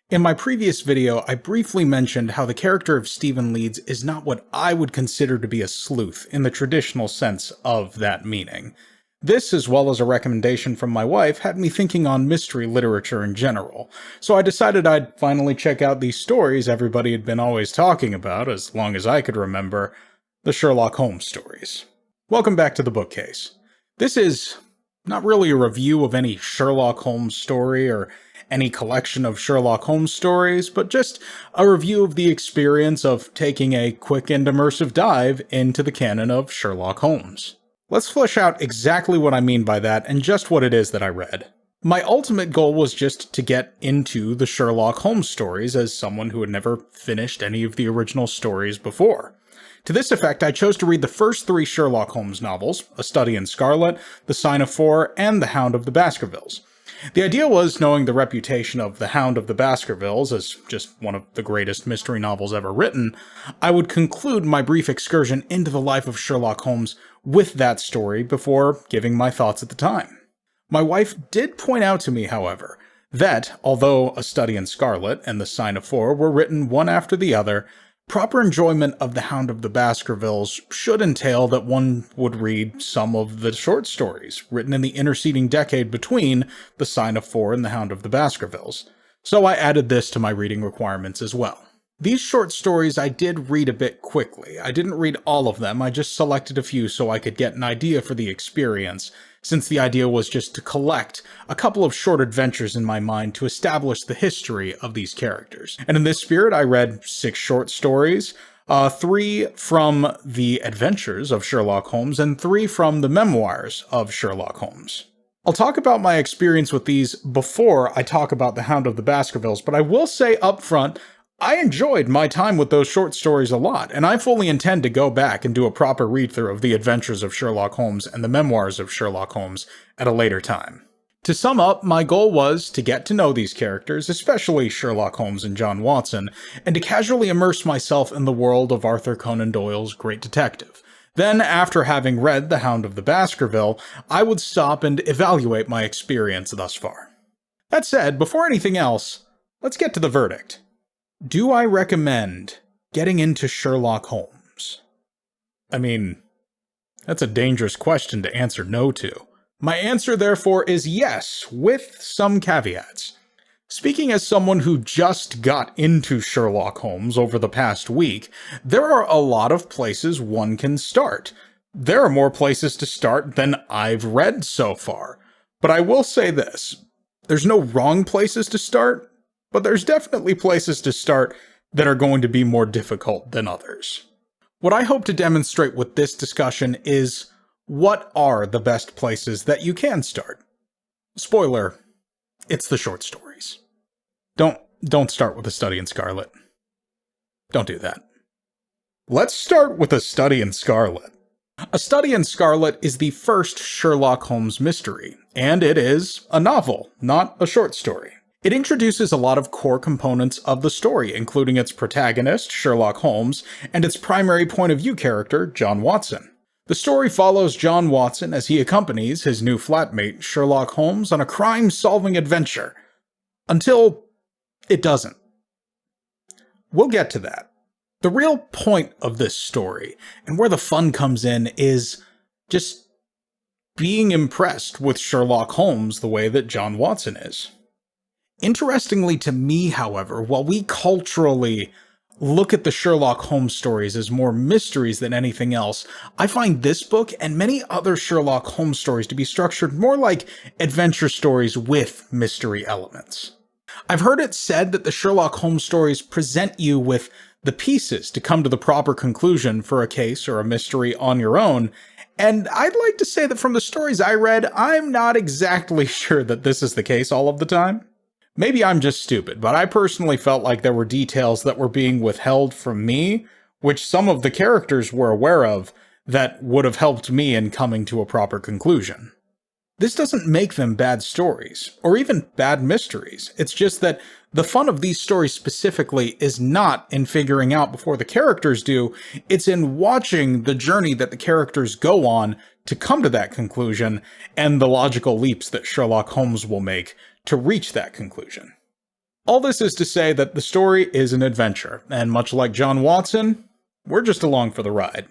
In my previous video, I briefly mentioned how the character of Stephen Leeds is not what I would consider to be a sleuth in the traditional sense of that meaning. This, as well as a recommendation from my wife, had me thinking on mystery literature in general, so I decided I'd finally check out these stories everybody had been always talking about, as long as I could remember, the Sherlock Holmes stories. Welcome back to the bookcase. This is not really a review of any Sherlock Holmes story or any collection of Sherlock Holmes stories, but just a review of the experience of taking a quick and immersive dive into the canon of Sherlock Holmes. Let's flesh out exactly what I mean by that and just what it is that I read. My ultimate goal was just to get into the Sherlock Holmes stories as someone who had never finished any of the original stories before. To this effect, I chose to read the first 3 Sherlock Holmes novels, A Study in Scarlet, The Sign of Four, and The Hound of the Baskervilles. The idea was, knowing the reputation of The Hound of the Baskervilles as just one of the greatest mystery novels ever written, I would conclude my brief excursion into the life of Sherlock Holmes with that story before giving my thoughts at the time. My wife did point out to me, however, that, although A Study in Scarlet and The Sign of Four were written one after the other, proper enjoyment of The Hound of the Baskervilles should entail that one would read some of the short stories written in the interceding decade between The Sign of Four and The Hound of the Baskervilles, so I added this to my reading requirements as well. These short stories I did read a bit quickly. I didn't read all of them, I just selected a few so I could get an idea for the experience, since the idea was just to collect a couple of short adventures in my mind to establish the history of these characters. And in this spirit, I read 6 short stories, 3 from the adventures of Sherlock Holmes and 3 from the memoirs of Sherlock Holmes. I'll talk about my experience with these before I talk about The Hound of the Baskervilles, but I will say up front, I enjoyed my time with those short stories a lot, and I fully intend to go back and do a proper read-through of the adventures of Sherlock Holmes and the memoirs of Sherlock Holmes at a later time. To sum up, my goal was to get to know these characters, especially Sherlock Holmes and John Watson, and to casually immerse myself in the world of Arthur Conan Doyle's Great Detective. Then, after having read The Hound of the Baskerville, I would stop and evaluate my experience thus far. That said, before anything else, let's get to the verdict. Do I recommend getting into Sherlock Holmes? I mean, that's a dangerous question to answer no to. My answer, therefore, is yes, with some caveats. Speaking as someone who just got into Sherlock Holmes over the past week, there are a lot of places one can start. There are more places to start than I've read so far. But I will say this, there's no wrong places to start, but there's definitely places to start that are going to be more difficult than others. What I hope to demonstrate with this discussion is what are the best places that you can start. Spoiler, it's the short stories. Don't start with A Study in Scarlet. Don't do that. Let's start with A Study in Scarlet. A Study in Scarlet is the first Sherlock Holmes mystery, and it is a novel, not a short story. It introduces a lot of core components of the story, including its protagonist, Sherlock Holmes, and its primary point of view character, John Watson. The story follows John Watson as he accompanies his new flatmate, Sherlock Holmes, on a crime-solving adventure. Until it doesn't. We'll get to that. The real point of this story, and where the fun comes in, is just being impressed with Sherlock Holmes the way that John Watson is. Interestingly to me, however, while we culturally look at the Sherlock Holmes stories as more mysteries than anything else, I find this book and many other Sherlock Holmes stories to be structured more like adventure stories with mystery elements. I've heard it said that the Sherlock Holmes stories present you with the pieces to come to the proper conclusion for a case or a mystery on your own, and I'd like to say that from the stories I read, I'm not exactly sure that this is the case all of the time. Maybe I'm just stupid, but I personally felt like there were details that were being withheld from me, which some of the characters were aware of, that would have helped me in coming to a proper conclusion. This doesn't make them bad stories, or even bad mysteries. It's just that the fun of these stories specifically is not in figuring out before the characters do, it's in watching the journey that the characters go on to come to that conclusion, and the logical leaps that Sherlock Holmes will make to reach that conclusion. All this is to say that the story is an adventure, and much like John Watson, we're just along for the ride.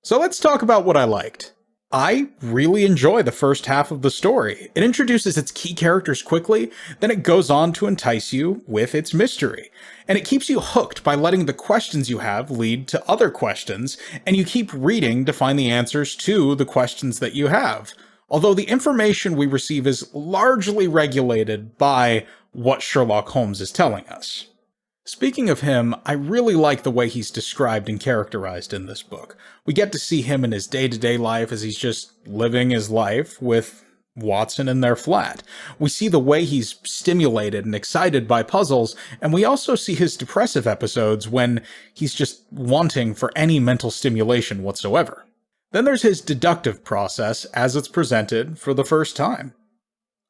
So let's talk about what I liked. I really enjoy the first half of the story. It introduces its key characters quickly, then it goes on to entice you with its mystery. And it keeps you hooked by letting the questions you have lead to other questions, and you keep reading to find the answers to the questions that you have. Although the information we receive is largely regulated by what Sherlock Holmes is telling us. Speaking of him, I really like the way he's described and characterized in this book. We get to see him in his day-to-day life as he's just living his life with Watson in their flat. We see the way he's stimulated and excited by puzzles, and we also see his depressive episodes when he's just wanting for any mental stimulation whatsoever. Then there's his deductive process as it's presented for the first time.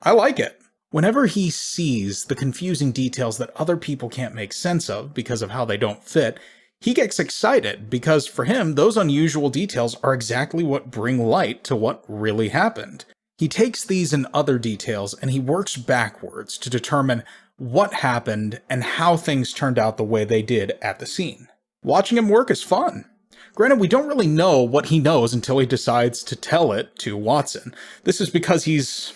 I like it. Whenever he sees the confusing details that other people can't make sense of because of how they don't fit, he gets excited because for him, those unusual details are exactly what bring light to what really happened. He takes these and other details and he works backwards to determine what happened and how things turned out the way they did at the scene. Watching him work is fun. Granted, we don't really know what he knows until he decides to tell it to Watson. This is because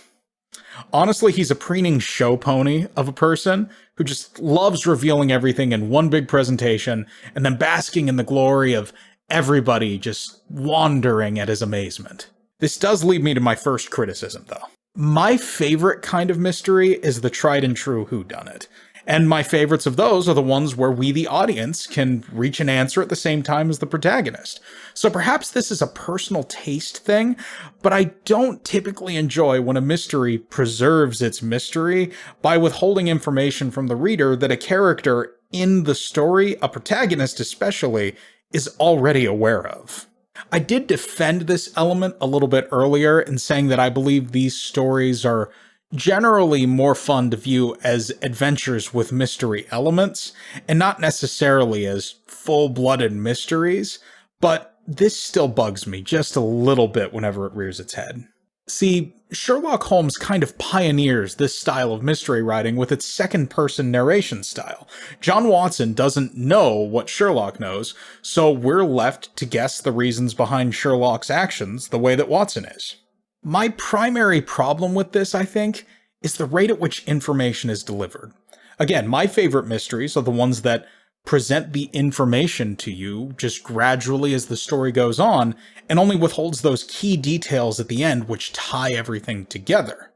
honestly, he's a preening show pony of a person who just loves revealing everything in one big presentation and then basking in the glory of everybody just wandering at his amazement. This does lead me to my first criticism, though. My favorite kind of mystery is the tried and true whodunit. And my favorites of those are the ones where we, the audience, can reach an answer at the same time as the protagonist. So perhaps this is a personal taste thing, but I don't typically enjoy when a mystery preserves its mystery by withholding information from the reader that a character in the story, a protagonist especially, is already aware of. I did defend this element a little bit earlier in saying that I believe these stories are generally more fun to view as adventures with mystery elements, and not necessarily as full-blooded mysteries, but this still bugs me just a little bit whenever it rears its head. See, Sherlock Holmes kind of pioneers this style of mystery writing with its second-person narration style. John Watson doesn't know what Sherlock knows, so we're left to guess the reasons behind Sherlock's actions the way that Watson is. My primary problem with this, I think, is the rate at which information is delivered. Again, my favorite mysteries are the ones that present the information to you just gradually as the story goes on, and only withholds those key details at the end which tie everything together.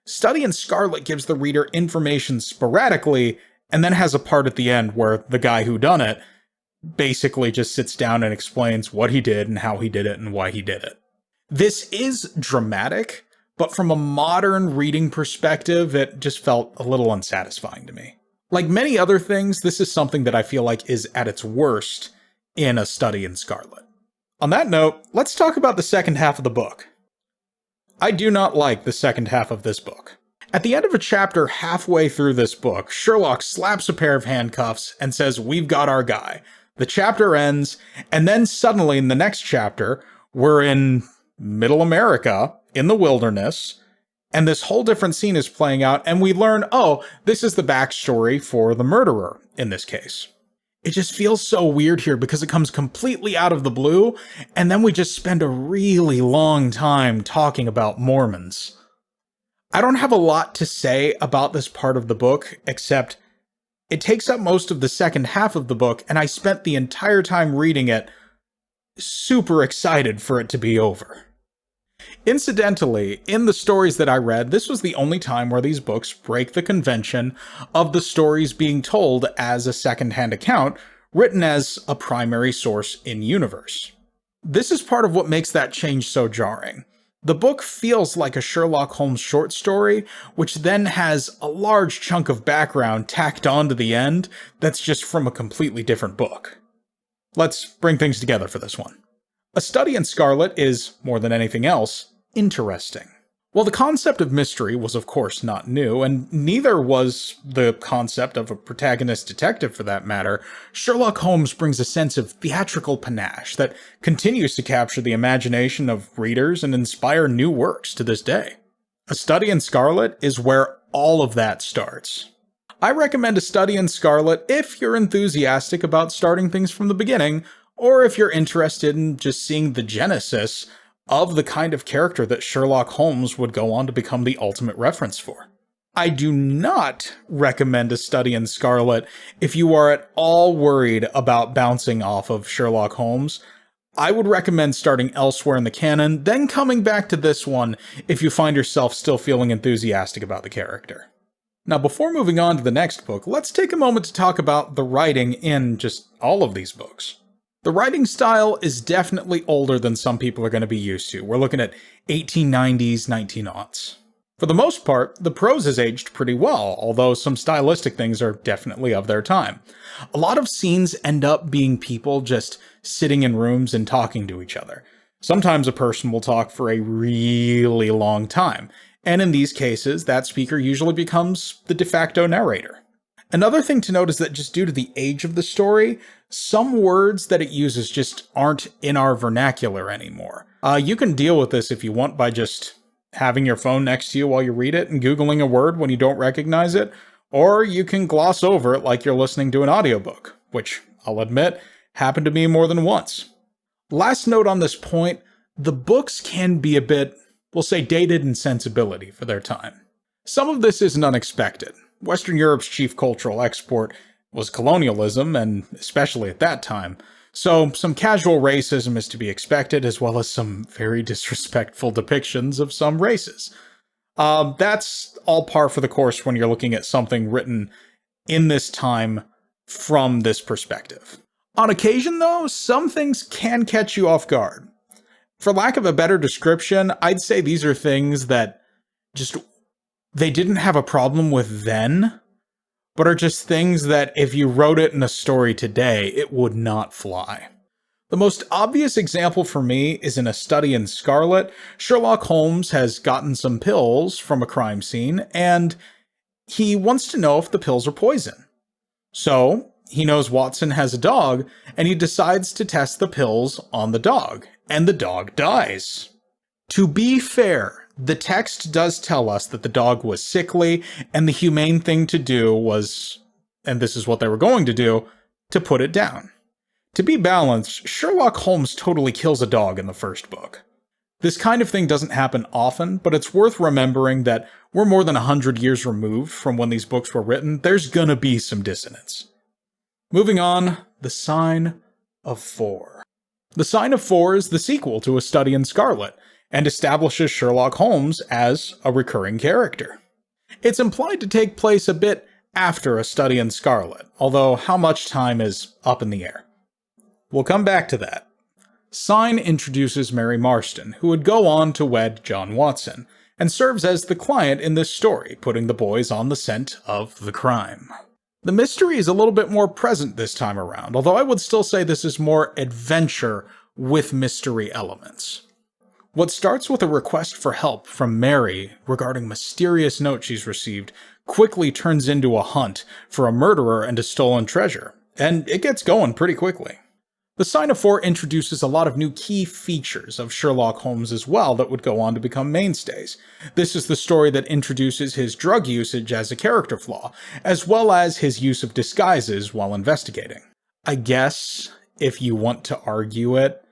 Study in Scarlet gives the reader information sporadically, and then has a part at the end where the guy who done it basically just sits down and explains what he did and how he did it and why he did it. This is dramatic, but from a modern reading perspective, it just felt a little unsatisfying to me. Like many other things, this is something that I feel like is at its worst in A Study in Scarlet. On that note, let's talk about the second half of the book. I do not like the second half of this book. At the end of a chapter halfway through this book, Sherlock slaps a pair of handcuffs and says, "We've got our guy." The chapter ends, and then suddenly in the next chapter, we're in Middle America, in the wilderness, and this whole different scene is playing out, and we learn, oh, this is the backstory for the murderer in this case. It just feels so weird here because it comes completely out of the blue, and then we just spend a really long time talking about Mormons. I don't have a lot to say about this part of the book, except it takes up most of the second half of the book, and I spent the entire time reading it super excited for it to be over. Incidentally, in the stories that I read, this was the only time where these books break the convention of the stories being told as a secondhand account, written as a primary source in universe. This is part of what makes that change so jarring. The book feels like a Sherlock Holmes short story, which then has a large chunk of background tacked on to the end that's just from a completely different book. Let's bring things together for this one. A Study in Scarlet is, more than anything else, interesting. While the concept of mystery was of course not new, and neither was the concept of a protagonist detective for that matter, Sherlock Holmes brings a sense of theatrical panache that continues to capture the imagination of readers and inspire new works to this day. A Study in Scarlet is where all of that starts. I recommend A Study in Scarlet if you're enthusiastic about starting things from the beginning, or if you're interested in just seeing the genesis of the kind of character that Sherlock Holmes would go on to become the ultimate reference for. I do not recommend A Study in Scarlet if you are at all worried about bouncing off of Sherlock Holmes. I would recommend starting elsewhere in the canon, then coming back to this one if you find yourself still feeling enthusiastic about the character. Now, before moving on to the next book, let's take a moment to talk about the writing in just all of these books. The writing style is definitely older than some people are going to be used to. We're looking at 1890s, 1900s. For the most part, the prose has aged pretty well, although some stylistic things are definitely of their time. A lot of scenes end up being people just sitting in rooms and talking to each other. Sometimes a person will talk for a really long time, and in these cases, that speaker usually becomes the de facto narrator. Another thing to note is that just due to the age of the story, some words that it uses just aren't in our vernacular anymore. You can deal with this if you want by just having your phone next to you while you read it and Googling a word when you don't recognize it, or you can gloss over it like you're listening to an audiobook, which, I'll admit, happened to me more than once. Last note on this point, the books can be a bit, we'll say, dated in sensibility for their time. Some of this isn't unexpected. Western Europe's chief cultural export was colonialism, and especially at that time, so some casual racism is to be expected, as well as some very disrespectful depictions of some races. That's all par for the course when you're looking at something written in this time from this perspective. On occasion, though, some things can catch you off guard. For lack of a better description, I'd say these are things that they didn't have a problem with then, but are just things that if you wrote it in a story today, it would not fly. The most obvious example for me is in A Study in Scarlet. Sherlock Holmes has gotten some pills from a crime scene, and he wants to know if the pills are poison. So, he knows Watson has a dog, and he decides to test the pills on the dog, and the dog dies. To be fair, the text does tell us that the dog was sickly, and the humane thing to do was, and this is what they were going to do, to put it down. To be balanced, Sherlock Holmes totally kills a dog in the first book. This kind of thing doesn't happen often, but it's worth remembering that we're more than 100 years removed from when these books were written. There's gonna be some dissonance. Moving on, The Sign of Four. The Sign of Four is the sequel to A Study in Scarlet, and establishes Sherlock Holmes as a recurring character. It's implied to take place a bit after A Study in Scarlet, although how much time is up in the air. We'll come back to that. Sign introduces Mary Marston, who would go on to wed John Watson, and serves as the client in this story, putting the boys on the scent of the crime. The mystery is a little bit more present this time around, although I would still say this is more adventure with mystery elements. What starts with a request for help from Mary regarding mysterious note she's received quickly turns into a hunt for a murderer and a stolen treasure, and it gets going pretty quickly. The Sign of Four introduces a lot of new key features of Sherlock Holmes as well that would go on to become mainstays. This is the story that introduces his drug usage as a character flaw, as well as his use of disguises while investigating. I guess, if you want to argue it,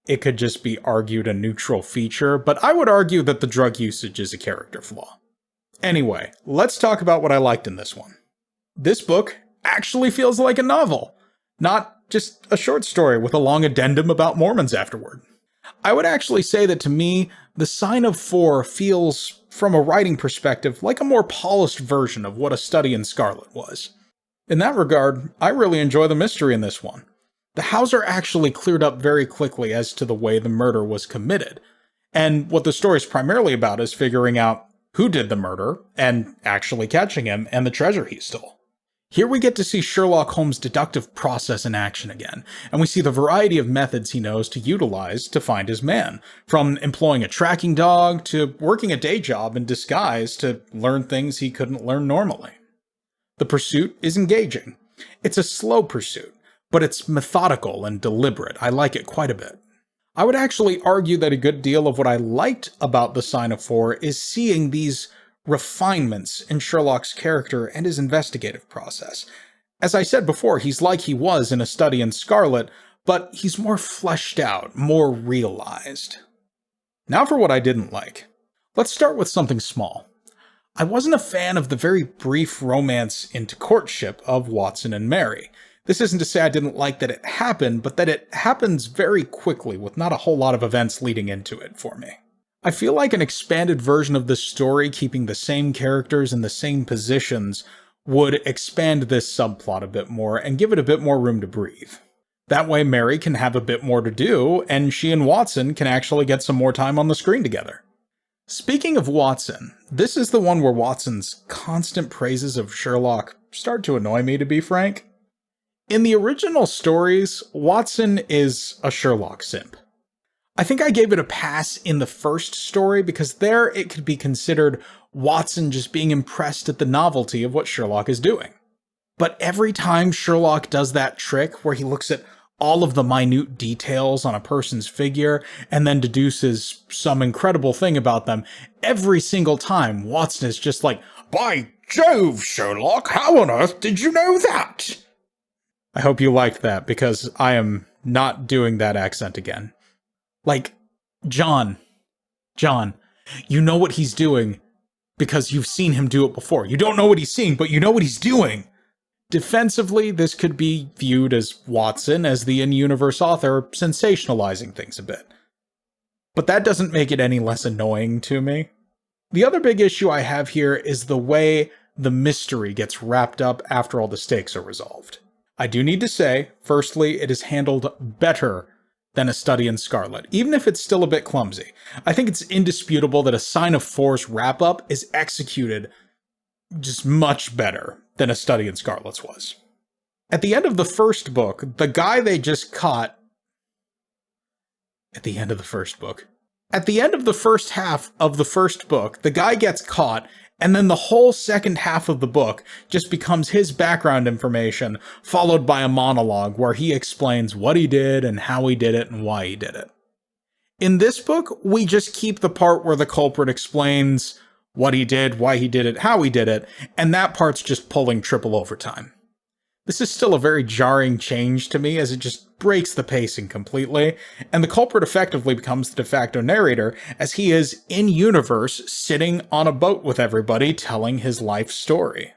it could just be argued a neutral feature, but I would argue that the drug usage is a character flaw. Anyway, let's talk about what I liked in this one. This book actually feels like a novel, not just a short story with a long addendum about Mormons afterward. I would actually say that to me, The Sign of Four feels, from a writing perspective, like a more polished version of what A Study in Scarlet was. In that regard, I really enjoy the mystery in this one. The Hauser actually cleared up very quickly as to the way the murder was committed, and what the story's primarily about is figuring out who did the murder, and actually catching him and the treasure he stole. Here we get to see Sherlock Holmes' deductive process in action again, and we see the variety of methods he knows to utilize to find his man, from employing a tracking dog to working a day job in disguise to learn things he couldn't learn normally. The pursuit is engaging. It's a slow pursuit, but it's methodical and deliberate. I like it quite a bit. I would actually argue that a good deal of what I liked about The Sign of Four is seeing these refinements in Sherlock's character and his investigative process. As I said before, he's like he was in A Study in Scarlet, but he's more fleshed out, more realized. Now for what I didn't like. Let's start with something small. I wasn't a fan of the very brief romance into courtship of Watson and Mary. This isn't to say I didn't like that it happened, but that it happens very quickly with not a whole lot of events leading into it for me. I feel like an expanded version of this story, keeping the same characters in the same positions, would expand this subplot a bit more and give it a bit more room to breathe. That way Mary can have a bit more to do, and she and Watson can actually get some more time on the screen together. Speaking of Watson, this is the one where Watson's constant praises of Sherlock start to annoy me, to be frank. In the original stories, Watson is a Sherlock simp. I think I gave it a pass in the first story because there it could be considered Watson just being impressed at the novelty of what Sherlock is doing. But every time Sherlock does that trick where he looks at all of the minute details on a person's figure and then deduces some incredible thing about them, every single time Watson is just like, "By Jove, Sherlock, how on earth did you know that?" I hope you liked that, because I am not doing that accent again. Like, John, you know what he's doing because you've seen him do it before. You don't know what he's seeing, but you know what he's doing. Defensively, this could be viewed as Watson, as the in-universe author, sensationalizing things a bit. But that doesn't make it any less annoying to me. The other big issue I have here is the way the mystery gets wrapped up after all the stakes are resolved. I do need to say, firstly, it is handled better than A Study in Scarlet, even if it's still a bit clumsy. I think it's indisputable that A Sign of Force wrap-up is executed just much better than A Study in Scarlet's was. At the end of the first book, the guy they just caught... At the end of the first half of the first book, the guy gets caught, and then the whole second half of the book just becomes his background information, followed by a monologue where he explains what he did and how he did it and why he did it. In this book, we just keep the part where the culprit explains what he did, why he did it, how he did it, and that part's just pulling triple overtime. This is still a very jarring change to me, as it just breaks the pacing completely, and the culprit effectively becomes the de facto narrator, as he is in-universe sitting on a boat with everybody telling his life story.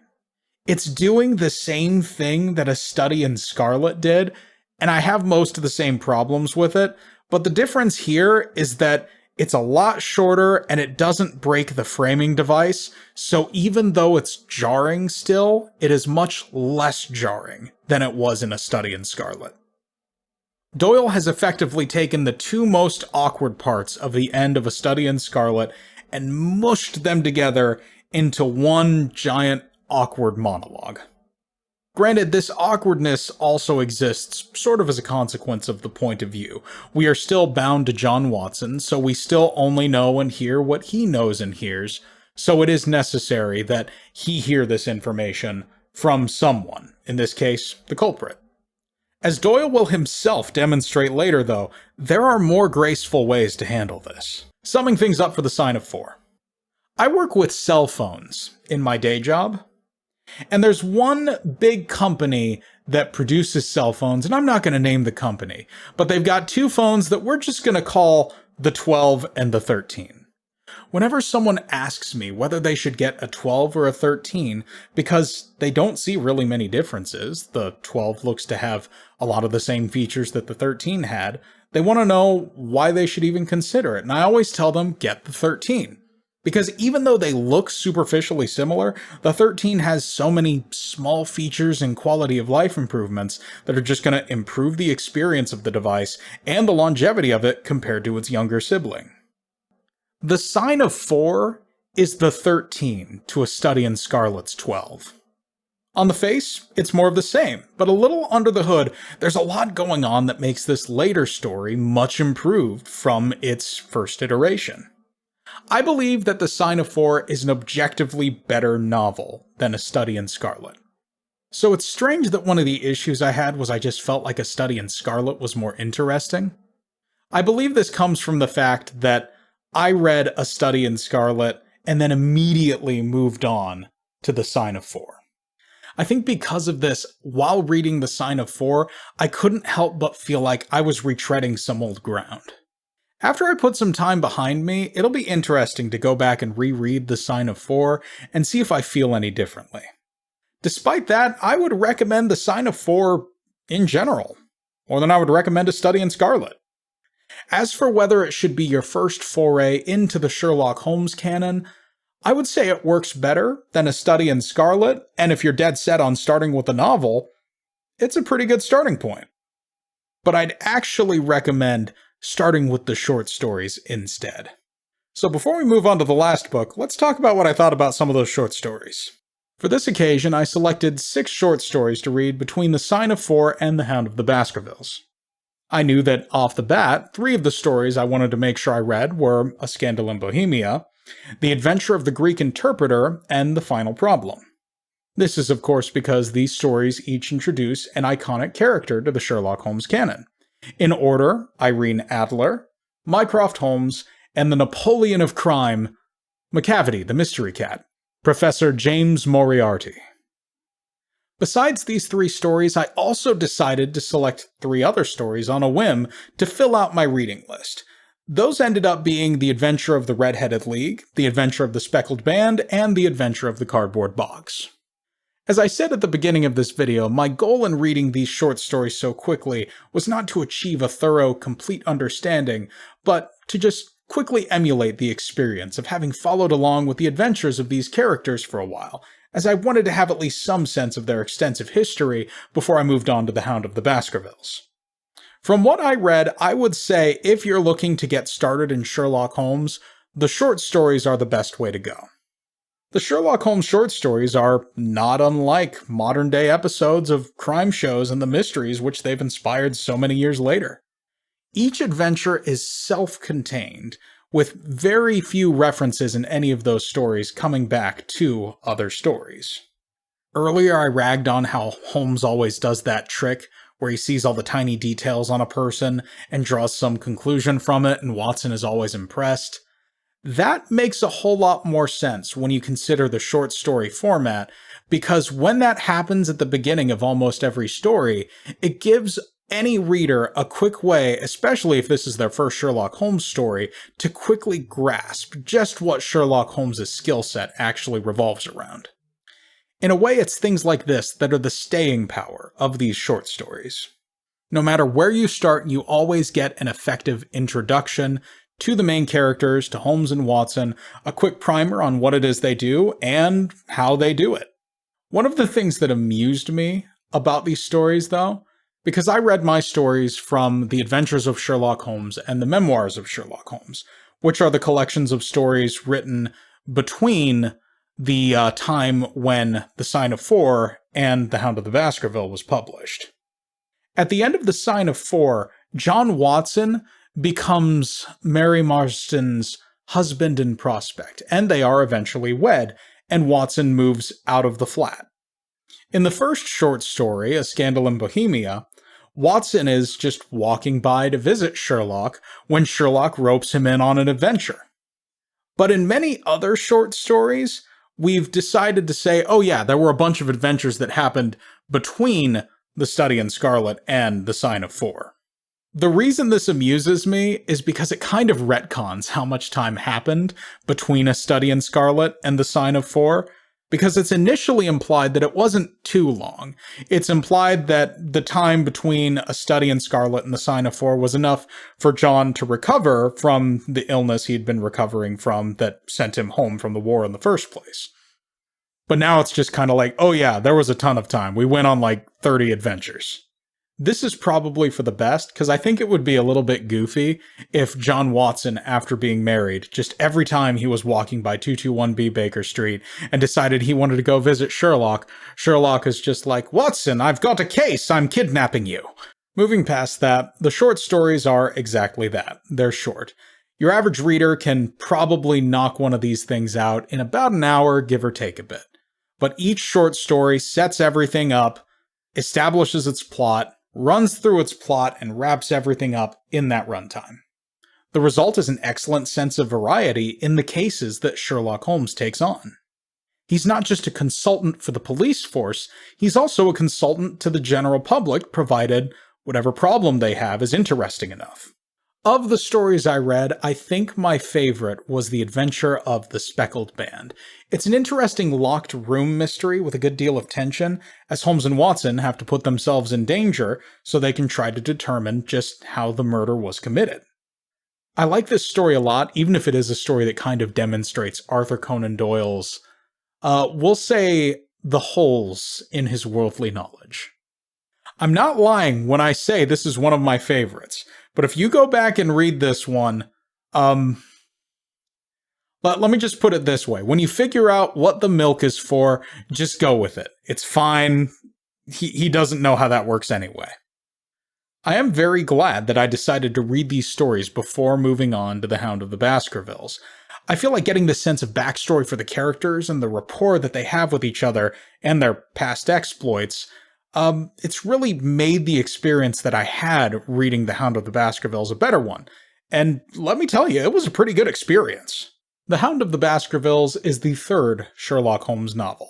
It's doing the same thing that A Study in Scarlet did, and I have most of the same problems with it, but the difference here is that it's a lot shorter and it doesn't break the framing device, so even though it's jarring still, it is much less jarring than it was in A Study in Scarlet. Doyle has effectively taken the two most awkward parts of the end of A Study in Scarlet and mushed them together into one giant awkward monologue. Granted, this awkwardness also exists sort of as a consequence of the point of view. We are still bound to John Watson, so we still only know and hear what he knows and hears, so it is necessary that he hear this information from someone, in this case, the culprit. As Doyle will himself demonstrate later, though, there are more graceful ways to handle this. Summing things up for the Sign of Four. I work with cell phones in my day job, and there's one big company that produces cell phones, and I'm not going to name the company, but they've got two phones that we're just going to call the 12 and the 13. Whenever someone asks me whether they should get a 12 or a 13, because they don't see really many differences, the 12 looks to have a lot of the same features that the 13 had, they want to know why they should even consider it, and I always tell them, get the 13. Because even though they look superficially similar, the 13 has so many small features and quality of life improvements that are just going to improve the experience of the device and the longevity of it compared to its younger sibling. The Sign of Four is the 13 to A Study in Scarlet's 12. On the face, it's more of the same, but a little under the hood, there's a lot going on that makes this later story much improved from its first iteration. I believe that The Sign of Four is an objectively better novel than A Study in Scarlet. So it's strange that one of the issues I had was I just felt like A Study in Scarlet was more interesting. I believe this comes from the fact that I read A Study in Scarlet and then immediately moved on to The Sign of Four. I think because of this, while reading The Sign of Four, I couldn't help but feel like I was retreading some old ground. After I put some time behind me, it'll be interesting to go back and reread The Sign of Four and see if I feel any differently. Despite that, I would recommend The Sign of Four in general, more than I would recommend A Study in Scarlet. As for whether it should be your first foray into the Sherlock Holmes canon, I would say it works better than A Study in Scarlet, and if you're dead set on starting with a novel, it's a pretty good starting point. But I'd actually recommend starting with the short stories instead. So before we move on to the last book, let's talk about what I thought about some of those short stories. For this occasion, I selected 6 short stories to read between The Sign of Four and The Hound of the Baskervilles. I knew that off the bat, 3 of the stories I wanted to make sure I read were A Scandal in Bohemia, The Adventure of the Greek Interpreter, and The Final Problem. This is of course because these stories each introduce an iconic character to the Sherlock Holmes canon. In order, Irene Adler, Mycroft Holmes, and the Napoleon of crime, Macavity, the Mystery Cat, Professor James Moriarty. Besides these 3 stories, I also decided to select 3 other stories on a whim to fill out my reading list. Those ended up being The Adventure of the Red-Headed League, The Adventure of the Speckled Band, and The Adventure of the Cardboard Box. As I said at the beginning of this video, my goal in reading these short stories so quickly was not to achieve a thorough, complete understanding, but to just quickly emulate the experience of having followed along with the adventures of these characters for a while, as I wanted to have at least some sense of their extensive history before I moved on to The Hound of the Baskervilles. From what I read, I would say if you're looking to get started in Sherlock Holmes, the short stories are the best way to go. The Sherlock Holmes short stories are not unlike modern-day episodes of crime shows and the mysteries which they've inspired so many years later. Each adventure is self-contained, with very few references in any of those stories coming back to other stories. Earlier I ragged on how Holmes always does that trick, where he sees all the tiny details on a person and draws some conclusion from it, and Watson is always impressed. That makes a whole lot more sense when you consider the short story format, because when that happens at the beginning of almost every story, it gives any reader a quick way, especially if this is their first Sherlock Holmes story, to quickly grasp just what Sherlock Holmes' skill set actually revolves around. In a way, it's things like this that are the staying power of these short stories. No matter where you start, you always get an effective introduction to the main characters, to Holmes and Watson, a quick primer on what it is they do, and how they do it. One of the things that amused me about these stories, though, because I read my stories from The Adventures of Sherlock Holmes and The Memoirs of Sherlock Holmes, which are the collections of stories written between the time when The Sign of Four and The Hound of the Baskerville was published. At the end of The Sign of Four, John Watson becomes Mary Marston's husband and prospect, and they are eventually wed, and Watson moves out of the flat. In the first short story, A Scandal in Bohemia, Watson is just walking by to visit Sherlock when Sherlock ropes him in on an adventure. But in many other short stories, we've decided to say, oh yeah, there were a bunch of adventures that happened between The Study in Scarlet and The Sign of Four. The reason this amuses me is because it kind of retcons how much time happened between A Study in Scarlet and The Sign of Four, because it's initially implied that it wasn't too long. It's implied that the time between A Study in Scarlet and The Sign of Four was enough for John to recover from the illness he'd been recovering from that sent him home from the war in the first place. But now it's just kind of like, oh yeah, there was a ton of time. We went on like 30 adventures. This is probably for the best, because I think it would be a little bit goofy if John Watson, after being married, just every time he was walking by 221B Baker Street and decided he wanted to go visit Sherlock, Sherlock is just like, Watson, I've got a case, I'm kidnapping you. Moving past that, the short stories are exactly that. They're short. Your average reader can probably knock one of these things out in about an hour, give or take a bit. But each short story sets everything up, establishes its plot, runs through its plot, and wraps everything up in that runtime. The result is an excellent sense of variety in the cases that Sherlock Holmes takes on. He's not just a consultant for the police force, he's also a consultant to the general public, provided whatever problem they have is interesting enough. Of the stories I read, I think my favorite was The Adventure of the Speckled Band. It's an interesting locked room mystery with a good deal of tension, as Holmes and Watson have to put themselves in danger so they can try to determine just how the murder was committed. I like this story a lot, even if it is a story that kind of demonstrates Arthur Conan Doyle's, we'll say, the holes in his worldly knowledge. I'm not lying when I say this is one of my favorites, but if you go back and read this one, let me just put it this way. When you figure out what the milk is for, just go with it. It's fine. He doesn't know how that works anyway. I am very glad that I decided to read these stories before moving on to The Hound of the Baskervilles. I feel like getting the sense of backstory for the characters and the rapport that they have with each other and their past exploits, it's really made the experience that I had reading The Hound of the Baskervilles a better one. And let me tell you, it was a pretty good experience. The Hound of the Baskervilles is the third Sherlock Holmes novel.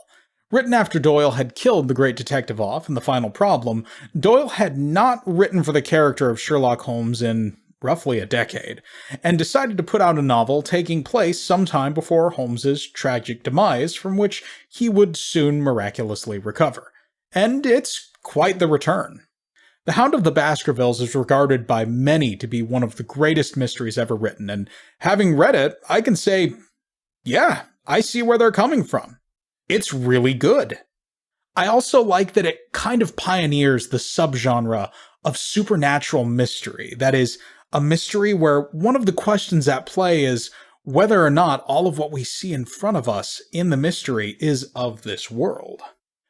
Written after Doyle had killed the great detective off in The Final Problem, Doyle had not written for the character of Sherlock Holmes in roughly a decade, and decided to put out a novel taking place sometime before Holmes's tragic demise, from which he would soon miraculously recover. And it's quite the return. The Hound of the Baskervilles is regarded by many to be one of the greatest mysteries ever written, and having read it, I can say, yeah, I see where they're coming from. It's really good. I also like that it kind of pioneers the subgenre of supernatural mystery. That is, a mystery where one of the questions at play is whether or not all of what we see in front of us in the mystery is of this world.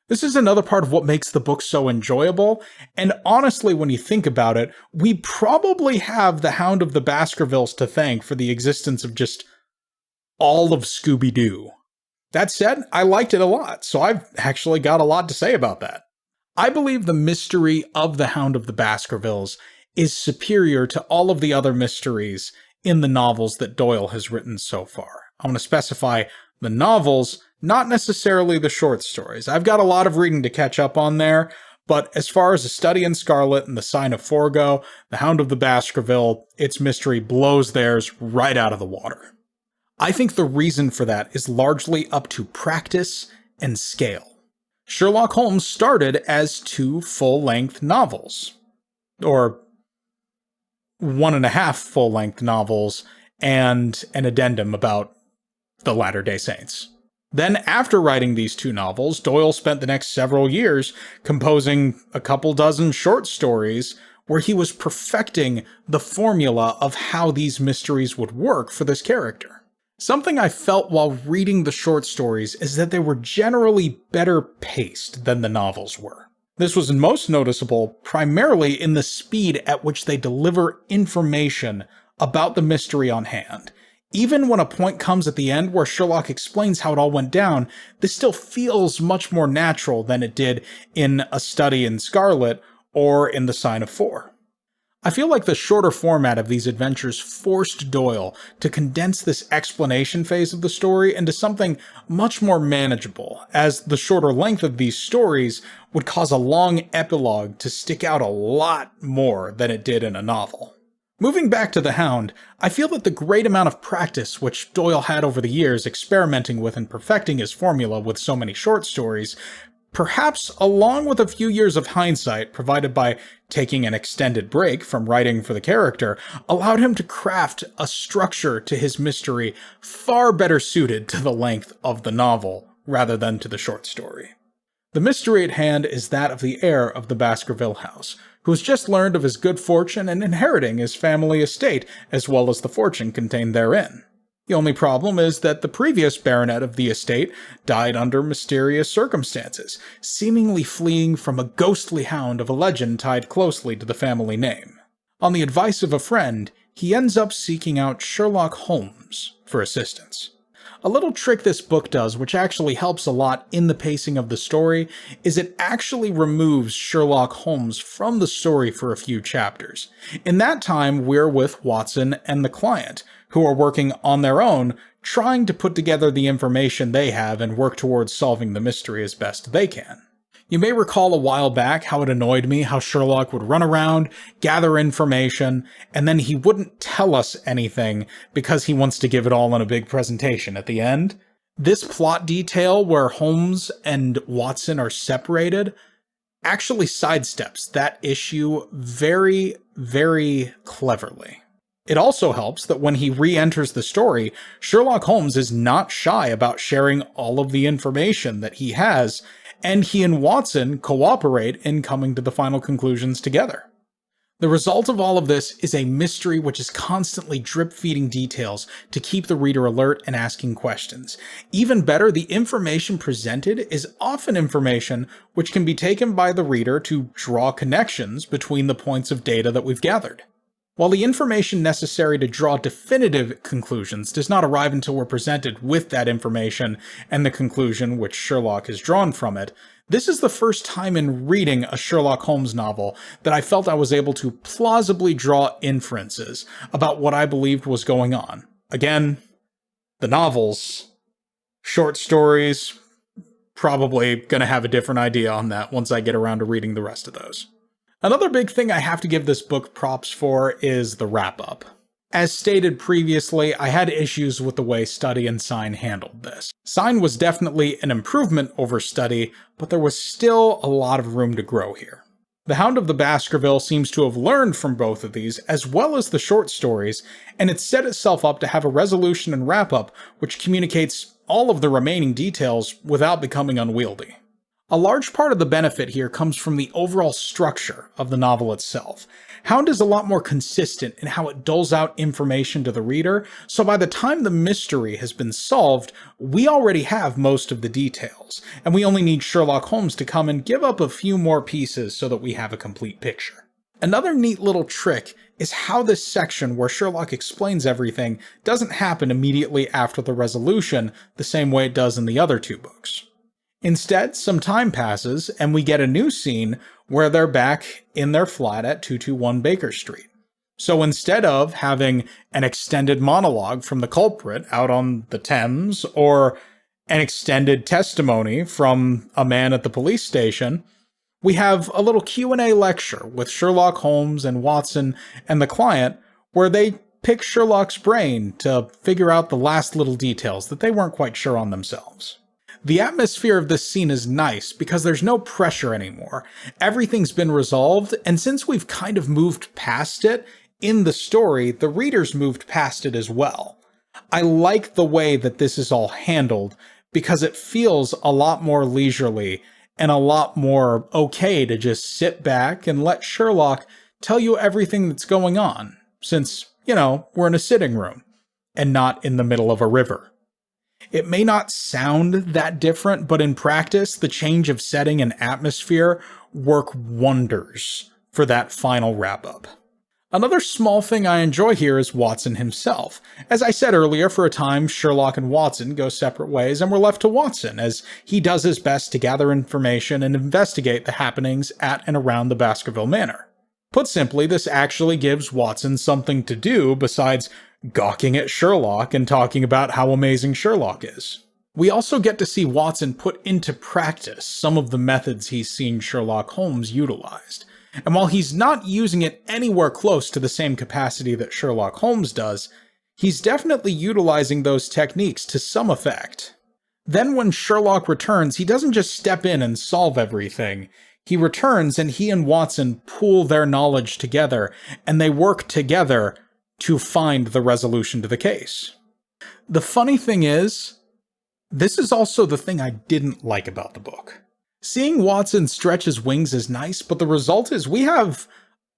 This is another part of what makes the book so enjoyable, and honestly, when you think about it, we probably have the Hound of the Baskervilles to thank for the existence of just all of Scooby-Doo. That said, I liked it a lot, so I've actually got a lot to say about that. I believe the mystery of the Hound of the Baskervilles is superior to all of the other mysteries in the novels that Doyle has written so far. I want to specify the novels, not necessarily the short stories. I've got a lot of reading to catch up on there, but as far as A Study in Scarlet and The Sign of Forgo, the Hound of the Baskerville, its mystery blows theirs right out of the water. I think the reason for that is largely up to practice and scale. Sherlock Holmes started as 2 full-length novels, or 1.5 full-length novels, and an addendum about the Latter-day Saints. Then, after writing these 2 novels, Doyle spent the next several years composing a couple dozen short stories where he was perfecting the formula of how these mysteries would work for this character. Something I felt while reading the short stories is that they were generally better paced than the novels were. This was most noticeable primarily in the speed at which they deliver information about the mystery on hand. Even when a point comes at the end where Sherlock explains how it all went down, this still feels much more natural than it did in A Study in Scarlet or in The Sign of Four. I feel like the shorter format of these adventures forced Doyle to condense this explanation phase of the story into something much more manageable, as the shorter length of these stories would cause a long epilogue to stick out a lot more than it did in a novel. Moving back to The Hound, I feel that the great amount of practice which Doyle had over the years experimenting with and perfecting his formula with so many short stories, perhaps along with a few years of hindsight provided by taking an extended break from writing for the character, allowed him to craft a structure to his mystery far better suited to the length of the novel rather than to the short story. The mystery at hand is that of the heir of the Baskerville house, who has just learned of his good fortune and inheriting his family estate as well as the fortune contained therein. The only problem is that the previous baronet of the estate died under mysterious circumstances, seemingly fleeing from a ghostly hound of a legend tied closely to the family name. On the advice of a friend, he ends up seeking out Sherlock Holmes for assistance. A little trick this book does, which actually helps a lot in the pacing of the story, is it actually removes Sherlock Holmes from the story for a few chapters. In that time, we're with Watson and the client, who are working on their own, trying to put together the information they have and work towards solving the mystery as best they can. You may recall a while back how it annoyed me how Sherlock would run around, gather information, and then he wouldn't tell us anything because he wants to give it all in a big presentation at the end. This plot detail where Holmes and Watson are separated actually sidesteps that issue very, very cleverly. It also helps that when he re-enters the story, Sherlock Holmes is not shy about sharing all of the information that he has, and he and Watson cooperate in coming to the final conclusions together. The result of all of this is a mystery which is constantly drip-feeding details to keep the reader alert and asking questions. Even better, the information presented is often information which can be taken by the reader to draw connections between the points of data that we've gathered. While the information necessary to draw definitive conclusions does not arrive until we're presented with that information and the conclusion which Sherlock has drawn from it, this is the first time in reading a Sherlock Holmes novel that I felt I was able to plausibly draw inferences about what I believed was going on. Again, the novels, short stories, probably going to have a different idea on that once I get around to reading the rest of those. Another big thing I have to give this book props for is the wrap-up. As stated previously, I had issues with the way Study and Sign handled this. Sign was definitely an improvement over Study, but there was still a lot of room to grow here. The Hound of the Baskervilles seems to have learned from both of these, as well as the short stories, and it's set itself up to have a resolution and wrap-up which communicates all of the remaining details without becoming unwieldy. A large part of the benefit here comes from the overall structure of the novel itself. Hound is a lot more consistent in how it doles out information to the reader, so by the time the mystery has been solved, we already have most of the details, and we only need Sherlock Holmes to come and give up a few more pieces so that we have a complete picture. Another neat little trick is how this section where Sherlock explains everything doesn't happen immediately after the resolution the same way it does in the other two books. Instead, some time passes, and we get a new scene where they're back in their flat at 221 Baker Street. So instead of having an extended monologue from the culprit out on the Thames, or an extended testimony from a man at the police station, we have a little Q&A lecture with Sherlock Holmes and Watson and the client, where they pick Sherlock's brain to figure out the last little details that they weren't quite sure on themselves. The atmosphere of this scene is nice because there's no pressure anymore. Everything's been resolved, and since we've kind of moved past it in the story, the reader's moved past it as well. I like the way that this is all handled because it feels a lot more leisurely and a lot more okay to just sit back and let Sherlock tell you everything that's going on, since, we're in a sitting room and not in the middle of a river. It may not sound that different, but in practice, the change of setting and atmosphere work wonders for that final wrap-up. Another small thing I enjoy here is Watson himself. As I said earlier, for a time, Sherlock and Watson go separate ways, and we're left to Watson, as he does his best to gather information and investigate the happenings at and around the Baskerville Manor. Put simply, this actually gives Watson something to do besides gawking at Sherlock and talking about how amazing Sherlock is. We also get to see Watson put into practice some of the methods he's seen Sherlock Holmes utilized. And while he's not using it anywhere close to the same capacity that Sherlock Holmes does, he's definitely utilizing those techniques to some effect. Then when Sherlock returns, he doesn't just step in and solve everything. He returns and he and Watson pool their knowledge together, and they work together to find the resolution to the case. The funny thing is, this is also the thing I didn't like about the book. Seeing Watson stretch his wings is nice, but the result is we have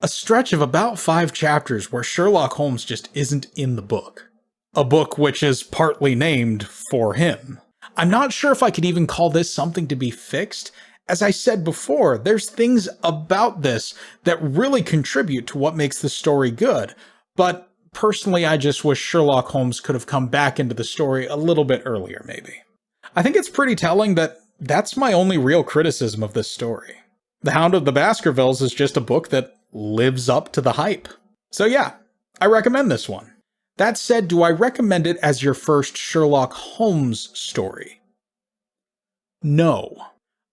a stretch of about 5 chapters where Sherlock Holmes just isn't in the book. A book which is partly named for him. I'm not sure if I could even call this something to be fixed. As I said before, there's things about this that really contribute to what makes the story good, but Personally, I just wish Sherlock Holmes could have come back into the story a little bit earlier, maybe. I think it's pretty telling that that's my only real criticism of this story. The Hound of the Baskervilles is just a book that lives up to the hype. So yeah, I recommend this one. That said, do I recommend it as your first Sherlock Holmes story? No.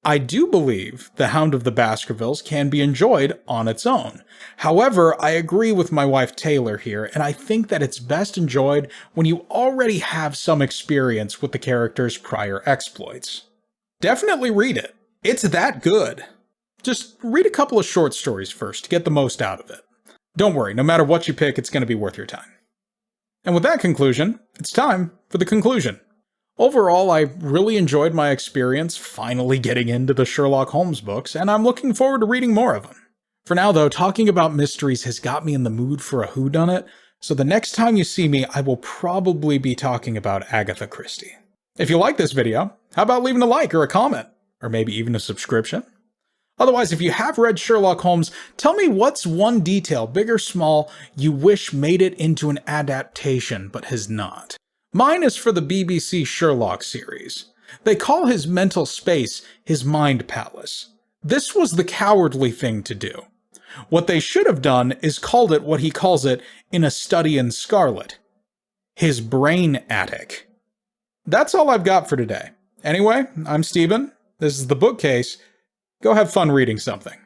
I do believe The Hound of the Baskervilles can be enjoyed on its own. However, I agree with my wife Taylor here, and I think that it's best enjoyed when you already have some experience with the character's prior exploits. Definitely read it. It's that good. Just read a couple of short stories first to get the most out of it. Don't worry, no matter what you pick, it's going to be worth your time. And with that conclusion, it's time for the conclusion. Overall, I really enjoyed my experience finally getting into the Sherlock Holmes books, and I'm looking forward to reading more of them. For now though, talking about mysteries has got me in the mood for a whodunit, so the next time you see me, I will probably be talking about Agatha Christie. If you like this video, how about leaving a like or a comment, or maybe even a subscription? Otherwise, if you have read Sherlock Holmes, tell me what's one detail, big or small, you wish made it into an adaptation but has not. Mine is for the BBC Sherlock series. They call his mental space his mind palace. This was the cowardly thing to do. What they should have done is called it what he calls it in A Study in Scarlet. His brain attic. That's all I've got for today. Anyway, I'm Steven. This is The Bookcase. Go have fun reading something.